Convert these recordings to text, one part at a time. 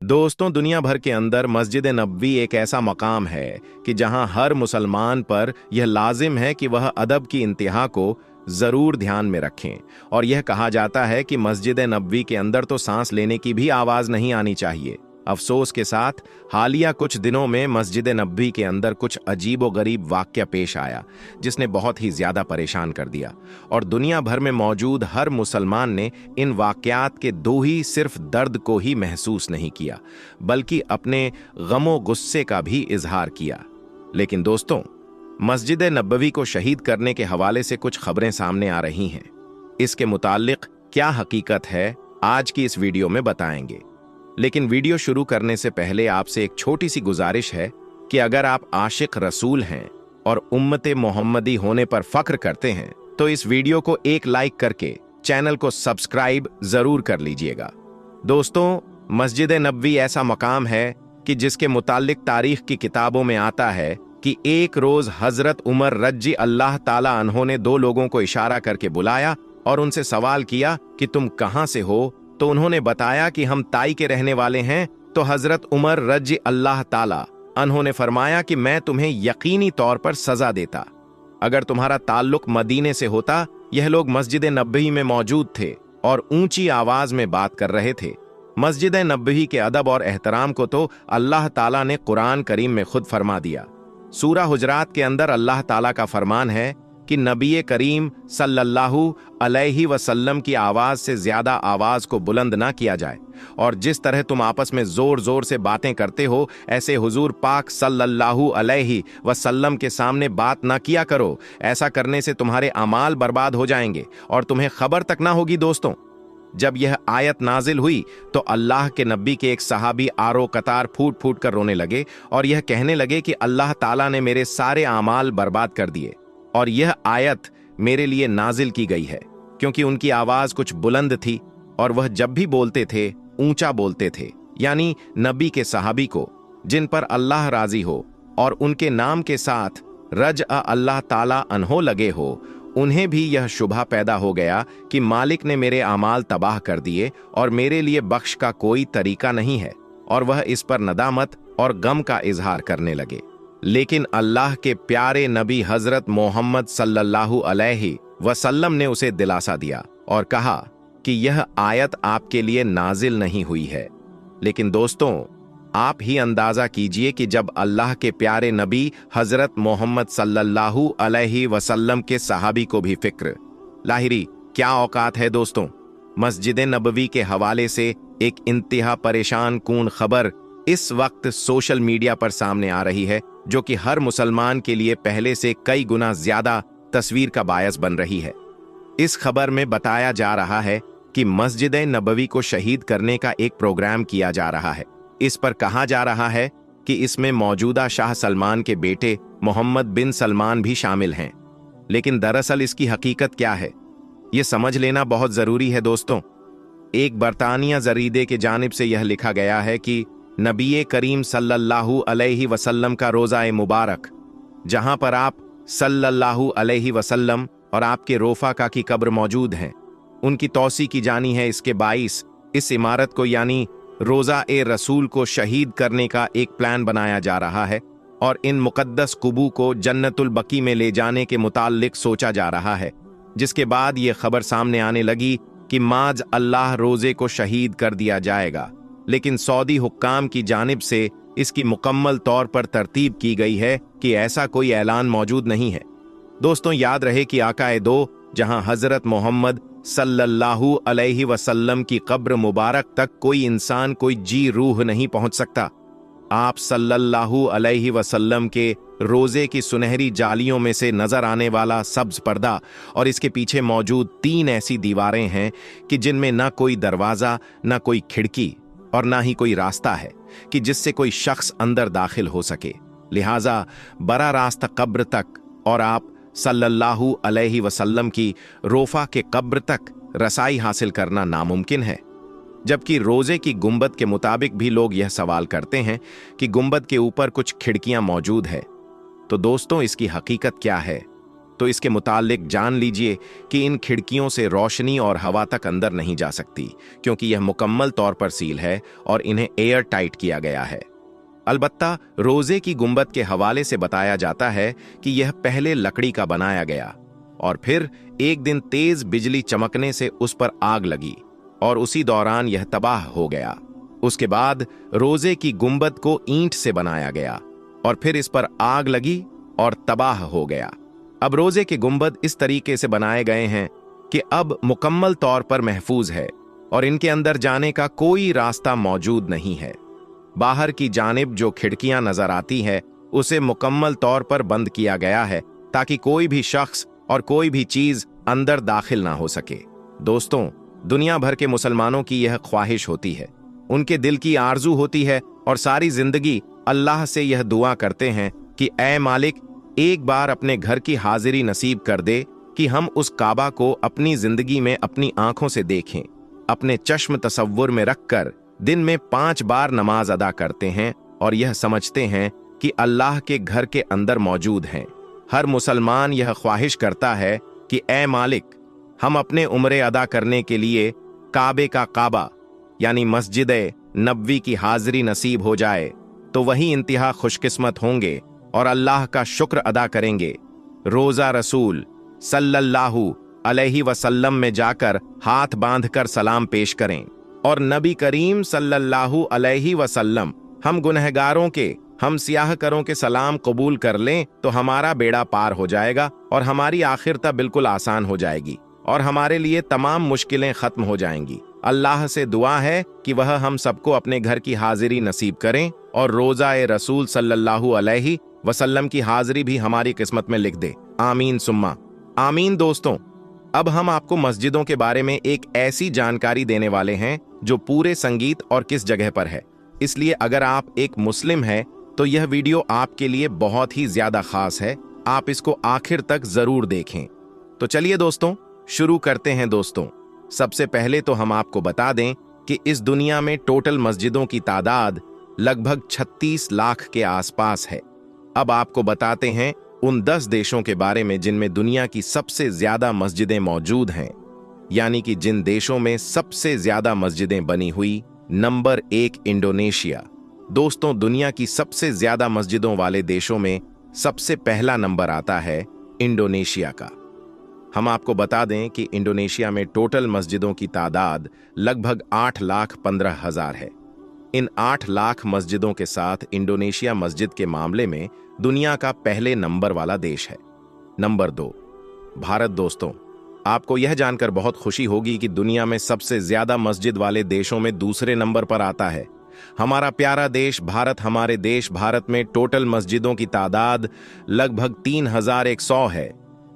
दोस्तों, दुनिया भर के अंदर मस्जिद नबवी एक ऐसा मकाम है कि जहां हर मुसलमान पर यह लाजिम है कि वह अदब की इंतहा को जरूर ध्यान में रखें। और यह कहा जाता है कि मस्जिद नबवी के अंदर तो सांस लेने की भी आवाज नहीं आनी चाहिए। अफसोस के साथ हालिया कुछ दिनों में मस्जिद नबवी के अंदर कुछ अजीबोगरीब वाकया पेश आया जिसने बहुत ही ज्यादा परेशान कर दिया, और दुनिया भर में मौजूद हर मुसलमान ने इन वाकयात के दो ही सिर्फ दर्द को ही महसूस नहीं किया बल्कि अपने गमो गुस्से का भी इजहार किया। लेकिन दोस्तों, मस्जिद नबवी को शहीद करने के हवाले से कुछ खबरें सामने आ रही हैं। इसके मुताल्लिक क्या हकीकत है, आज की इस वीडियो में बताएंगे। लेकिन वीडियो शुरू करने से पहले आपसे एक छोटी सी गुजारिश है कि अगर आप आशिक रसूल हैं और उम्मते मोहम्मदी होने पर फख्र करते हैं तो इस वीडियो को एक लाइक करके चैनल को सब्सक्राइब जरूर कर लीजिएगा। दोस्तों, मस्जिद नबवी ऐसा मकाम है कि जिसके मुताल्लिक तारीख की किताबों में आता है कि एक रोज हजरत उमर रजी अल्लाह ताला अन्हो ने दो लोगों को इशारा करके बुलाया और उनसे सवाल किया कि तुम कहां से हो। तो उन्होंने बताया कि हम ताई के रहने वाले हैं। तो हजरत उमर रजी अल्लाह ताला अन्हो ने फरमाया कि मैं तुम्हें यकीनी तौर पर सजा देता अगर तुम्हारा ताल्लुक मदीने से होता। यह लोग मस्जिद नबवी में मौजूद थे और ऊंची आवाज में बात कर रहे थे। मस्जिद नबवी के अदब और एहतराम को तो अल्लाह ताला ने कुरान करीम में खुद फरमा दिया। सूरा हुजरात के अंदर अल्लाह ताला का फरमान है कि नबी करीम सल्लल्लाहु अलैहि वसल्लम की आवाज से ज्यादा आवाज को बुलंद ना किया जाए, और जिस तरह तुम आपस में जोर जोर से बातें करते हो ऐसे हुजूर पाक सल्लल्लाहु अलैहि वसल्लम के सामने बात ना किया करो। ऐसा करने से तुम्हारे अमाल बर्बाद हो जाएंगे और तुम्हें खबर तक ना होगी। दोस्तों, जब यह आयत नाजिल हुई तो अल्लाह के नबी के एक सहाबी आरो कतार फूट फूट कर रोने लगे और यह कहने लगे कि अल्लाह ताला ने मेरे सारे अमाल बर्बाद कर दिए और यह आयत मेरे लिए नाजिल की गई है, क्योंकि उनकी आवाज कुछ बुलंद थी और वह जब भी बोलते थे ऊंचा बोलते थे। यानी नबी के सहाबी को जिन पर अल्लाह राजी हो और उनके नाम के साथ रज अल्लाह ताला अन्हो लगे हो, उन्हें भी यह शुबहा पैदा हो गया कि मालिक ने मेरे अमाल तबाह कर दिए और मेरे लिए बख्श का कोई तरीका नहीं है, और वह इस पर नदामत और गम का इजहार करने लगे। लेकिन अल्लाह के प्यारे नबी हजरत मोहम्मद सल्लल्लाहु अलैहि वसल्लम ने उसे दिलासा दिया और कहा कि यह आयत आपके लिए नाजिल नहीं हुई है। लेकिन दोस्तों, आप ही अंदाजा कीजिए कि जब अल्लाह के प्यारे नबी हजरत मोहम्मद सल्लल्लाहु अलैहि वसल्लम के सहाबी को भी फिक्र, लाहिरी क्या औकात है। दोस्तों, मस्जिद नबवी के हवाले से एक इंतहा परेशान कून खबर इस वक्त सोशल मीडिया पर सामने आ रही है, जो कि हर मुसलमान के लिए पहले से कई गुना ज्यादा तस्वीर का बायस बन रही है। इस खबर में बताया जा रहा है कि मस्जिद नबवी को शहीद करने का एक प्रोग्राम किया जा रहा है। इस पर कहा जा रहा है कि इसमें मौजूदा शाह सलमान के बेटे मोहम्मद बिन सलमान भी शामिल हैं। लेकिन दरअसल इसकी हकीकत क्या है, यह समझ लेना बहुत जरूरी है। दोस्तों, एक बरतानिया जरीदे के जानिब से यह लिखा गया है कि नबी करीम सल्लल्लाहु अलैहि वसल्लम का रोज़ा मुबारक, जहां पर आप सल्लल्लाहु अलैहि वसल्लम और आपके रोफा का की कब्र मौजूद हैं, उनकी तौसी की जानी है। इसके बाइस इस इमारत को यानी रोज़ा ए रसूल को शहीद करने का एक प्लान बनाया जा रहा है और इन मुकद्दस कुबू को जन्नतुल बकी में ले जाने के मुताल्लिक सोचा जा रहा है। जिसके बाद ये खबर सामने आने लगी कि माज अल्लाह रोज़े को शहीद कर दिया जाएगा, लेकिन सऊदी हुक्काम की जानिब से इसकी मुकम्मल तौर पर तरतीब की गई है कि ऐसा कोई ऐलान मौजूद नहीं है। दोस्तों, याद रहे कि आकाए दो जहां हजरत मोहम्मद सल्लल्लाहु अलैहि वसल्लम की कब्र मुबारक तक कोई इंसान, कोई जी रूह नहीं पहुंच सकता। आप सल्लल्लाहु अलैहि वसल्लम के रोजे की सुनहरी जालियों में से नजर आने वाला सब्ज पर्दा और इसके पीछे मौजूद 3 ऐसी दीवारें हैं कि जिनमें ना कोई दरवाजा, ना कोई खिड़की और ना ही कोई रास्ता है कि जिससे कोई शख्स अंदर दाखिल हो सके। लिहाजा बरा रास्ता कब्र तक और आप सल्लल्लाहु अलैहि वसल्लम की रोफा के कब्र तक रसाई हासिल करना नामुमकिन है। जबकि रोजे की गुंबद के मुताबिक भी लोग यह सवाल करते हैं कि गुंबद के ऊपर कुछ खिड़कियां मौजूद है। तो दोस्तों, इसकी हकीकत क्या है? तो इसके मुतालिक जान लीजिए कि इन खिड़कियों से रोशनी और हवा तक अंदर नहीं जा सकती, क्योंकि यह मुकम्मल तौर पर सील है और इन्हें एयर टाइट किया गया है। अलबत्ता रोजे की गुंबद के हवाले से बताया जाता है कि यह पहले लकड़ी का बनाया गया और फिर एक दिन तेज बिजली चमकने से उस पर आग लगी और उसी दौरान यह तबाह हो गया। उसके बाद रोजे की गुंबद को ईंट से बनाया गया और फिर इस पर आग लगी और तबाह हो गया। अब रोजे के गुंबद इस तरीके से बनाए गए हैं कि अब मुकम्मल तौर पर महफूज है और इनके अंदर जाने का कोई रास्ता मौजूद नहीं है। बाहर की जानिब जो खिड़कियां नजर आती है उसे मुकम्मल तौर पर बंद किया गया है ताकि कोई भी शख्स और कोई भी चीज अंदर दाखिल ना हो सके। दोस्तों, दुनिया भर के मुसलमानों की यह ख्वाहिश होती है, उनके दिल की आरजू होती है और सारी जिंदगी अल्लाह से यह दुआ करते हैं कि ऐ मालिक, एक बार अपने घर की हाजिरी नसीब कर दे कि हम उस काबा को अपनी जिंदगी में अपनी आंखों से देखें। अपने चश्म तसव्वुर में रखकर दिन में 5 बार नमाज अदा करते हैं और यह समझते हैं कि अल्लाह के घर के अंदर मौजूद हैं। हर मुसलमान यह ख्वाहिश करता है कि ऐ मालिक, हम अपने उम्रे अदा करने के लिए काबे का काबा यानी मस्जिद नबवी की हाजिरी नसीब हो जाए तो वही इंतहा खुशकिस्मत होंगे और अल्लाह का शुक्र अदा करेंगे। रोजा रसूल सल्लल्लाहु अलैहि वसल्लम में जाकर हाथ बांधकर सलाम पेश करें और नबी करीम सल्लल्लाहु अलैहि वसल्लम हम गुनहगारों के, हम सियाहकरों के सलाम कबूल कर लें तो हमारा बेड़ा पार हो जाएगा और हमारी आखिरता बिल्कुल आसान हो जाएगी और हमारे लिए तमाम मुश्किलें खत्म हो जाएंगी। अल्लाह से दुआ है कि वह हम सबको अपने घर की हाजिरी नसीब करें और रोजा रसूल सल्लल्लाहु अलैहि वसल्लम की हाजिरी भी हमारी किस्मत में लिख दे। आमीन सुम्मा आमीन। दोस्तों, अब हम आपको मस्जिदों के बारे में एक ऐसी जानकारी देने वाले हैं जो पूरे संगीत और किस जगह पर है, इसलिए अगर आप एक मुस्लिम हैं तो यह वीडियो आपके लिए बहुत ही ज्यादा खास है। आप इसको आखिर तक जरूर देखें। तो चलिए दोस्तों, शुरू करते हैं। दोस्तों, सबसे पहले तो हम आपको बता दें कि इस दुनिया में टोटल मस्जिदों की तादाद लगभग 36 लाख के आसपास है। अब आपको बताते हैं उन 10 देशों के बारे में जिनमें दुनिया की सबसे ज्यादा मस्जिदें मौजूद हैं, यानी कि जिन देशों में सबसे ज्यादा मस्जिदें बनी हुई। Number 1 Indonesia. दोस्तों, दुनिया की सबसे ज्यादा मस्जिदों वाले देशों में सबसे पहला नंबर आता है इंडोनेशिया का। हम आपको बता दें कि इंडोनेशिया में टोटल मस्जिदों की तादाद लगभग 8,15,000 है। इन 8 लाख मस्जिदों के साथ इंडोनेशिया मस्जिद के मामले में दुनिया का पहले नंबर वाला देश है। नंबर 2 भारत। दोस्तों, आपको यह जानकर बहुत खुशी होगी कि दुनिया में सबसे ज्यादा मस्जिद वाले देशों में दूसरे नंबर पर आता है हमारा प्यारा देश भारत। हमारे देश भारत में टोटल मस्जिदों की तादाद लगभग 3,100 है।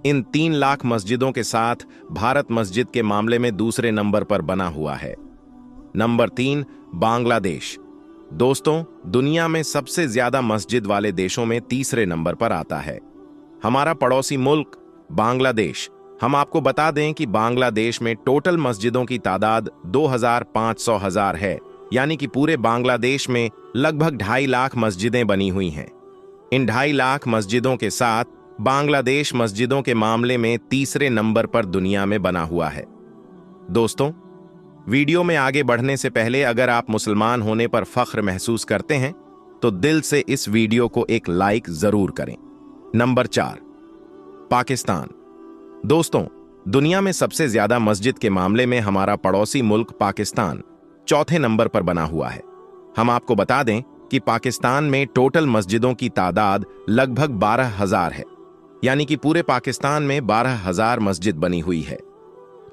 इन 3 लाख मस्जिदों के साथ भारत मस्जिद के मामले में दूसरे नंबर पर बना हुआ है। नंबर 3 बांग्लादेश। दोस्तों, दुनिया में सबसे ज्यादा मस्जिद वाले देशों में तीसरे नंबर पर आता है हमारा पड़ोसी मुल्क बांग्लादेश। हम आपको बता दें कि बांग्लादेश में टोटल मस्जिदों की तादाद 2,500 है, यानी कि पूरे बांग्लादेश में लगभग 2.5 लाख मस्जिदें बनी हुई हैं। इन 2.5 लाख मस्जिदों के साथ बांग्लादेश मस्जिदों के मामले में तीसरे नंबर पर दुनिया में बना हुआ है। दोस्तों, वीडियो में आगे बढ़ने से पहले अगर आप मुसलमान होने पर फख्र महसूस करते हैं तो दिल से इस वीडियो को एक लाइक जरूर करें। नंबर 4 पाकिस्तान। दोस्तों, दुनिया में सबसे ज्यादा मस्जिद के मामले में हमारा पड़ोसी मुल्क पाकिस्तान चौथे नंबर पर बना हुआ है। हम आपको बता दें कि पाकिस्तान में टोटल मस्जिदों की तादाद लगभग 12,000 है, यानी कि पूरे पाकिस्तान में 12,000 मस्जिद बनी हुई है।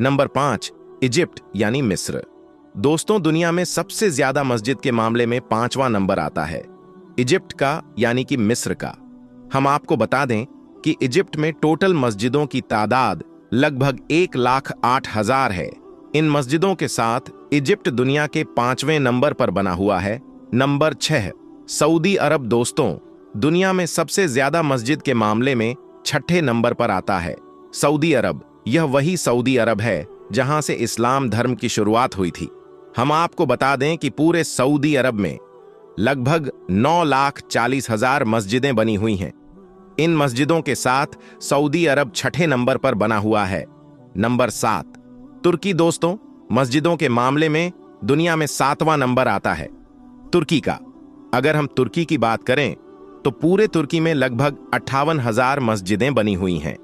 नंबर 5 इजिप्ट यानी मिस्र। दोस्तों, दुनिया में सबसे ज्यादा मस्जिद के मामले में 5वां नंबर आता है इजिप्ट का, यानी कि मिस्र का। हम आपको बता दें कि इजिप्ट में टोटल मस्जिदों की तादाद लगभग 1,08,000 है। इन मस्जिदों के साथ इजिप्ट दुनिया के 5वें नंबर पर बना हुआ है। नंबर 6 सऊदी अरब। दोस्तों, दुनिया में सबसे ज्यादा मस्जिद के मामले में 6ठे नंबर पर आता है सऊदी अरब। यह वही सऊदी अरब है जहां से इस्लाम धर्म की शुरुआत हुई थी। हम आपको बता दें कि पूरे सऊदी अरब में लगभग 9,40,000 मस्जिदें बनी हुई हैं। इन मस्जिदों के साथ सऊदी अरब छठे नंबर पर बना हुआ है। नंबर 7, तुर्की। दोस्तों, मस्जिदों के मामले में दुनिया में 7वां नंबर आता है तुर्की का। अगर हम तुर्की की बात करें तो पूरे तुर्की में लगभग 58,000 मस्जिदें बनी हुई हैं।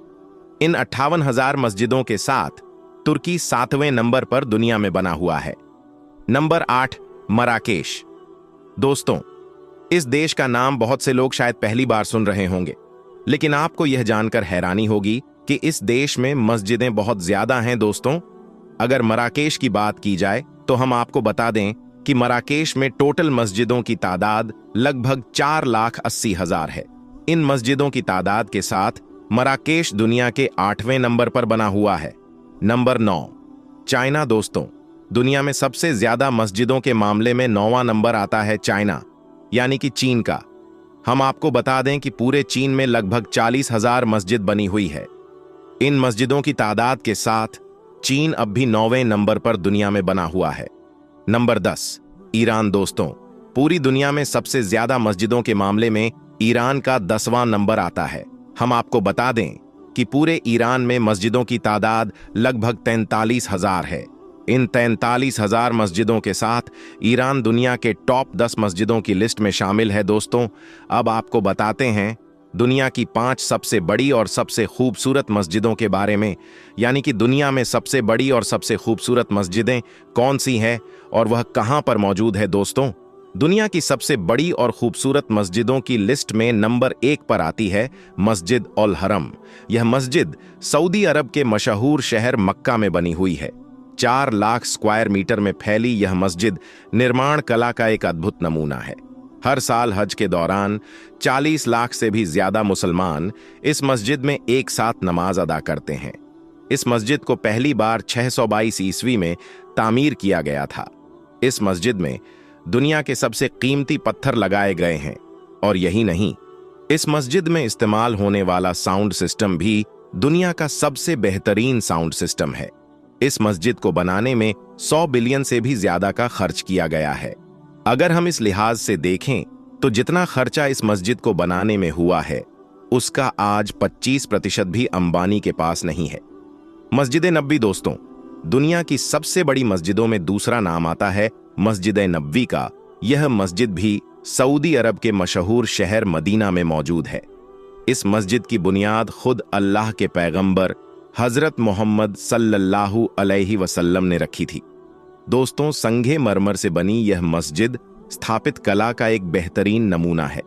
इन 58,000 मस्जिदों के साथ तुर्की 7वें नंबर पर दुनिया में बना हुआ है। Number 8, Marrakesh. दोस्तों, इस देश का नाम बहुत से लोग शायद पहली बार सुन रहे होंगे, लेकिन आपको यह जानकर हैरानी होगी कि इस देश में मस्जिदें बहुत ज्यादा हैं। दोस्तों, अगर मराकेश की बात की जाए तो हम आपको बता दें कि मराकेश में टोटल मस्जिदों की तादाद लगभग 4,80,000 है। इन मस्जिदों की तादाद के साथ मराकेश दुनिया के 8वें नंबर पर बना हुआ है। Number 9, China. दोस्तों, दुनिया में सबसे ज्यादा मस्जिदों के मामले में 9वां नंबर आता है चाइना, यानी कि चीन का। हम आपको बता दें कि पूरे चीन में लगभग 40,000 मस्जिद बनी हुई है। इन मस्जिदों की तादाद के साथ चीन अब भी 9वें नंबर पर दुनिया में बना हुआ है। Number 10, Iran. दोस्तों, पूरी दुनिया में सबसे ज्यादा मस्जिदों के मामले में ईरान का 10वां नंबर आता है। हम आपको बता दें कि पूरे ईरान में मस्जिदों की तादाद लगभग 43,000 है। इन 43,000 मस्जिदों के साथ ईरान दुनिया के टॉप 10 मस्जिदों की लिस्ट में शामिल है। दोस्तों, अब आपको बताते हैं दुनिया की 5 सबसे बड़ी और सबसे खूबसूरत मस्जिदों के बारे में, यानी कि दुनिया में सबसे बड़ी और सबसे खूबसूरत मस्जिदें कौन सी हैं और वह कहां पर मौजूद है। दोस्तों, दुनिया की सबसे बड़ी और खूबसूरत मस्जिदों की लिस्ट में नंबर 1 पर आती है मस्जिद अल हरम। यह मस्जिद सऊदी अरब के मशहूर शहर मक्का में बनी हुई है। 4 लाख स्क्वायर मीटर में फैली यह मस्जिद निर्माण कला का एक अद्भुत नमूना है। हर साल हज के दौरान 40 लाख से भी ज्यादा मुसलमान इस मस्जिद में एक साथ नमाज अदा करते हैं। इस मस्जिद को पहली बार 622 ईस्वी में तामीर किया गया था। इस मस्जिद में दुनिया के सबसे कीमती पत्थर लगाए गए हैं, और यही नहीं, इस मस्जिद में इस्तेमाल होने वाला साउंड सिस्टम भी दुनिया का सबसे बेहतरीन साउंड सिस्टम है। इस मस्जिद को बनाने में 100 बिलियन से भी ज्यादा का खर्च किया गया है। अगर हम इस लिहाज से देखें तो जितना खर्चा इस मस्जिद को बनाने में हुआ है, उसका आज 25% भी अंबानी के पास नहीं है। मस्जिद नबवी। दोस्तों, दुनिया की सबसे बड़ी मस्जिदों में दूसरा नाम आता है मस्जिद नबवी का। यह मस्जिद भी सऊदी अरब के मशहूर शहर मदीना में मौजूद है। इस मस्जिद की बुनियाद खुद अल्लाह के पैगंबर हजरत मोहम्मद सल्लल्लाहु अलैहि वसल्लम ने रखी थी। दोस्तों, संगे मरमर से बनी यह मस्जिद स्थापित कला का एक बेहतरीन नमूना है।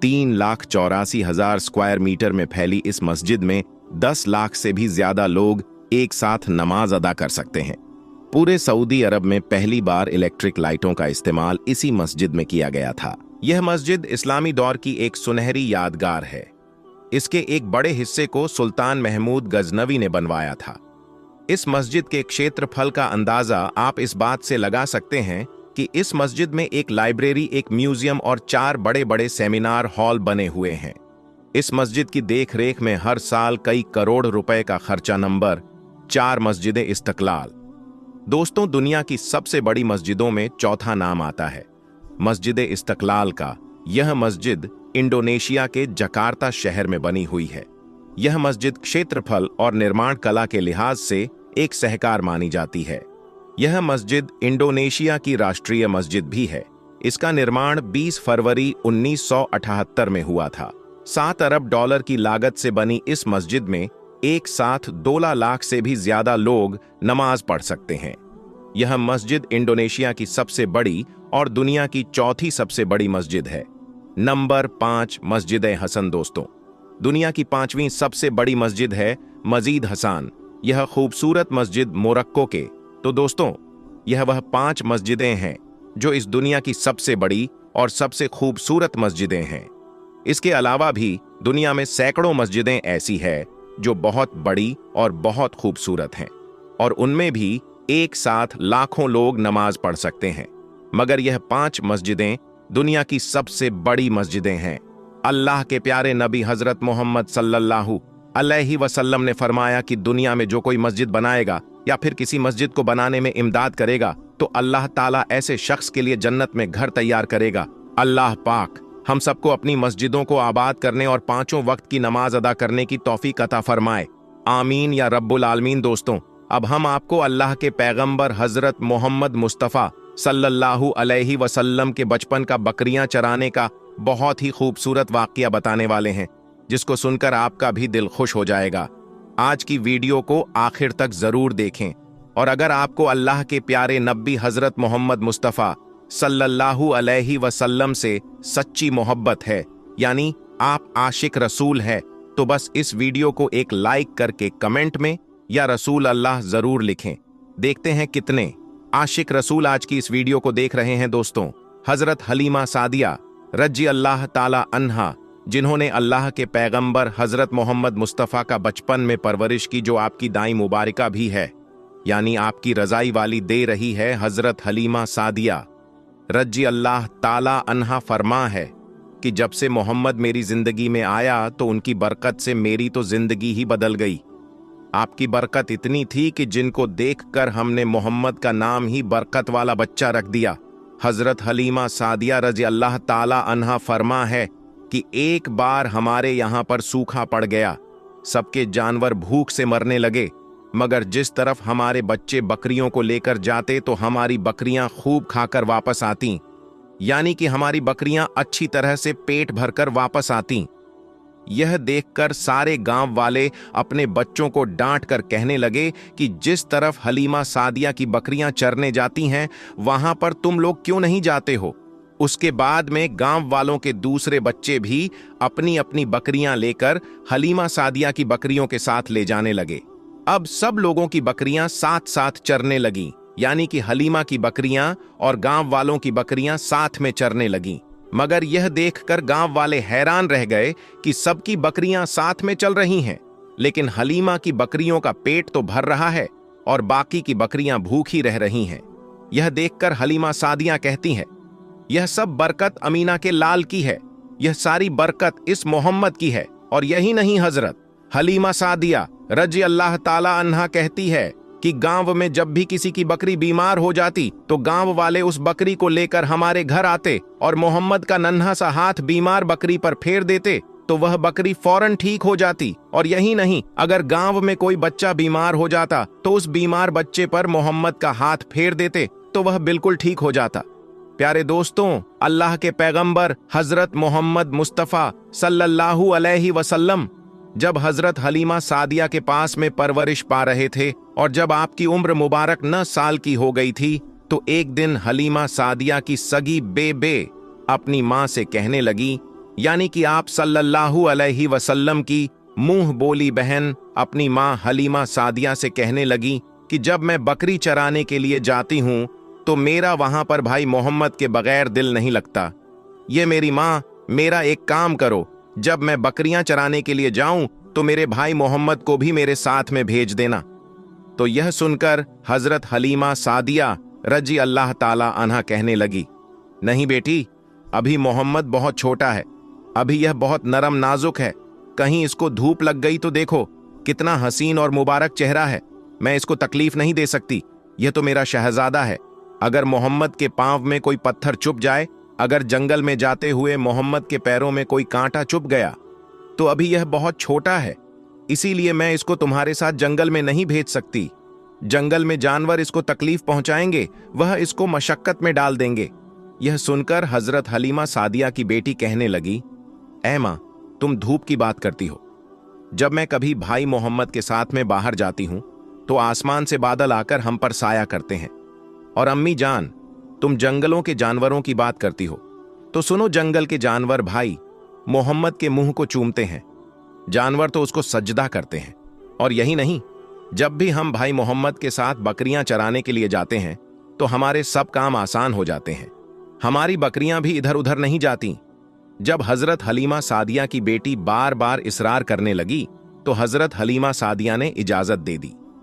3,84,000 स्क्वायर मीटर में फैली इस मस्जिद में 10 लाख से भी ज्यादा लोग एक साथ नमाज अदा कर सकते हैं। पूरे सऊदी अरब में पहली बार इलेक्ट्रिक लाइटों का इस्तेमाल इसी मस्जिद में किया गया था। यह मस्जिद इस्लामी दौर की एक सुनहरी यादगार है। इसके एक बड़े हिस्से को सुल्तान महमूद गजनवी ने बनवाया था। इस मस्जिद के क्षेत्रफल का अंदाजा आप इस बात से लगा सकते हैं कि इस मस्जिद में एक लाइब्रेरी, एक म्यूजियम और 4 बड़े बड़े सेमिनार हॉल बने हुए हैं। इस मस्जिद की देखरेख में हर साल कई करोड़ रुपए का खर्चा। नंबर 4, मस्जिद इस्तकलाल। दोस्तों, दुनिया की सबसे बड़ी मस्जिदों में चौथा नाम आता है मस्जिद इस्तकलाल का। यह मस्जिद इंडोनेशिया के जकार्ता शहर में बनी हुई है। यह मस्जिद क्षेत्रफल और निर्माण कला के लिहाज से एक सहकार मानी जाती है। यह मस्जिद इंडोनेशिया की राष्ट्रीय मस्जिद भी है। इसका निर्माण 20 फरवरी 1978 में हुआ था। 7 अरब डॉलर की लागत से बनी इस मस्जिद में एक साथ 12 लाख से भी ज्यादा लोग नमाज पढ़ सकते हैं। यह मस्जिद इंडोनेशिया की सबसे बड़ी और दुनिया की चौथी सबसे बड़ी मस्जिद है। नंबर 5, मस्जिद हसन। दोस्तों, दुनिया की 5वीं सबसे बड़ी मस्जिद है मस्जिद हसन। यह खूबसूरत मस्जिद मोरक्को के। तो दोस्तों, यह वह 5 मस्जिदें हैं जो इस दुनिया की सबसे बड़ी और सबसे खूबसूरत मस्जिदें हैं। इसके अलावा भी दुनिया में सैकड़ों मस्जिदें ऐसी है जो बहुत बड़ी और बहुत खूबसूरत हैं, और उनमें भी एक साथ लाखों लोग नमाज पढ़ सकते हैं। मगर यह 5 मस्जिदें दुनिया की सबसे बड़ी मस्जिदें हैं। अल्लाह के प्यारे नबी हजरत मोहम्मद सल्लल्लाहु अलैहि वसल्लम ने फरमाया कि दुनिया में जो कोई मस्जिद बनाएगा या फिर किसी मस्जिद को बनाने में इमदाद करेगा तो अल्लाह ताला ऐसे शख्स के लिए जन्नत में घर तैयार करेगा। अल्लाह पाक हम सबको अपनी मस्जिदों को आबाद करने और 5 वक्त की नमाज अदा करने की तौफीक अता फरमाए। आमीन या रब्बुल आलमीन। दोस्तों, अब हम आपको अल्लाह के पैगंबर हजरत मोहम्मद मुस्तफ़ा सल्लल्लाहु अलैहि वसल्लम के बचपन का बकरियां चराने का बहुत ही खूबसूरत वाक़या बताने वाले हैं, जिसको सुनकर आपका भी दिल खुश हो जाएगा। आज की वीडियो को आखिर तक जरूर देखें, और अगर आपको अल्लाह के प्यारे नबी हजरत मोहम्मद मुस्तफ़ा सल्लल्लाहु अलैहि वसल्लम से सच्ची मोहब्बत है, यानी आप आशिक रसूल है, तो बस इस वीडियो को एक लाइक करके कमेंट में या रसूल अल्लाह जरूर लिखें। देखते हैं कितने आशिक रसूल आज की इस वीडियो को देख रहे हैं। दोस्तों, हजरत हलीमा सादिया रजी अल्लाह ताला अन्हा, जिन्होंने अल्लाह के पैगंबर हजरत मोहम्मद मुस्तफ़ा का बचपन में परवरिश की, जो आपकी दाई मुबारका भी है, यानी आपकी रजाई वाली दे रही है, हजरत हलीमा सादिया रजी अल्लाह ताला अन्हा फरमा है कि जब से मोहम्मद मेरी जिंदगी में आया तो उनकी बरकत से मेरी तो जिंदगी ही बदल गई। आपकी बरकत इतनी थी कि जिनको देखकर हमने मोहम्मद का नाम ही बरकत वाला बच्चा रख दिया। हजरत हलीमा सादिया रजी अल्लाह ताला अन्हा फरमा है कि एक बार हमारे यहाँ पर सूखा पड़ गया, सबके जानवर भूख से मरने लगे, मगर जिस तरफ हमारे बच्चे बकरियों को लेकर जाते तो हमारी बकरियां खूब खाकर वापस आती, यानी कि हमारी बकरियां अच्छी तरह से पेट भरकर वापस आती। यह देखकर सारे गांव वाले अपने बच्चों को डांट कर कहने लगे कि जिस तरफ हलीमा सादिया की बकरियां चरने जाती हैं, वहां पर तुम लोग क्यों नहीं जाते हो। उसके बाद में गांव वालों के दूसरे बच्चे भी अपनी अपनी बकरियां लेकर हलीमा सादिया की बकरियों के साथ ले जाने लगे। अब सब लोगों की बकरियां साथ साथ चरने लगीं, यानी कि हलीमा की बकरियां और गांव वालों की बकरियां साथ में चरने लगीं। मगर यह देखकर गांव वाले हैरान रह गए कि सबकी बकरियां साथ में चल रही हैं, लेकिन हलीमा की बकरियों का पेट तो भर रहा है और बाकी की बकरियां भूखी रह रही हैं। यह देखकर हलीमा सादिया कहती है, यह सब बरकत अमीना के लाल की है, यह सारी बरकत इस मोहम्मद की है। और यही नहीं, हजरत हलीमा सादिया रजी अल्लाह ताला अन्हा कहती है कि गांव में जब भी किसी की बकरी बीमार हो जाती तो गांव वाले उस बकरी को लेकर हमारे घर आते और मोहम्मद का नन्हा सा हाथ बीमार बकरी पर फेर देते तो वह बकरी फौरन ठीक हो जाती। और यही नहीं, अगर गांव में कोई बच्चा बीमार हो जाता तो उस बीमार बच्चे पर मोहम्मद का हाथ फेर देते तो वह बिल्कुल ठीक हो जाता। प्यारे दोस्तों, अल्लाह के पैगंबर हजरत मोहम्मद मुस्तफ़ा सल्लल्लाहु अलैहि वसल्लम जब हजरत हलीमा सादिया के पास में परवरिश पा रहे थे और जब आपकी उम्र मुबारक 9 साल की हो गई थी, तो एक दिन हलीमा सादिया की सगी बेबे अपनी माँ से कहने लगी, यानी कि आप सल्लल्लाहु अलैहि वसल्लम की मुंह बोली बहन अपनी माँ हलीमा सादिया से कहने लगी कि जब मैं बकरी चराने के लिए जाती हूँ तो मेरा वहां पर भाई मोहम्मद के बगैर दिल नहीं लगता। ये मेरी माँ, मेरा एक काम करो, जब मैं बकरियां चराने के लिए जाऊं तो मेरे भाई मोहम्मद को भी मेरे साथ में भेज देना। तो यह सुनकर हजरत हलीमा सादिया रजी अल्लाह ताला अन्हा कहने लगी, नहीं बेटी, अभी मोहम्मद बहुत छोटा है, अभी यह बहुत नरम नाजुक है, कहीं इसको धूप लग गई तो देखो कितना हसीन और मुबारक चेहरा है, मैं इसको तकलीफ नहीं दे सकती, यह तो मेरा शहजादा है। अगर मोहम्मद के पांव में कोई पत्थर चुभ जाए, अगर जंगल में जाते हुए मोहम्मद के पैरों में कोई कांटा चुभ गया, तो अभी यह बहुत छोटा है, इसीलिए मैं इसको तुम्हारे साथ जंगल में नहीं भेज सकती। जंगल में जानवर इसको तकलीफ पहुंचाएंगे, वह इसको मशक्कत में डाल देंगे। यह सुनकर हजरत हलीमा सादिया की बेटी कहने लगी, ऐ मां, तुम धूप की बात करती हो, जब मैं कभी भाई मोहम्मद के साथ में बाहर जाती हूं तो आसमान से बादल आकर हम पर साया करते हैं। और अम्मी जान, तुम जंगलों के जानवरों की बात करती हो, तो सुनो, जंगल के जानवर भाई मोहम्मद के मुंह को चूमते हैं, जानवर तो उसको सजदा करते हैं। और यही नहीं, जब भी हम भाई मोहम्मद के साथ बकरियां चराने के लिए जाते हैं तो हमारे सब काम आसान हो जाते हैं, हमारी बकरियां भी इधर उधर नहीं जाती। जब हजरत हलीमा सादिया की बेटी बार बार इसरार करने लगी तो हजरत हलीमा सादिया ने इजाजत दे दी।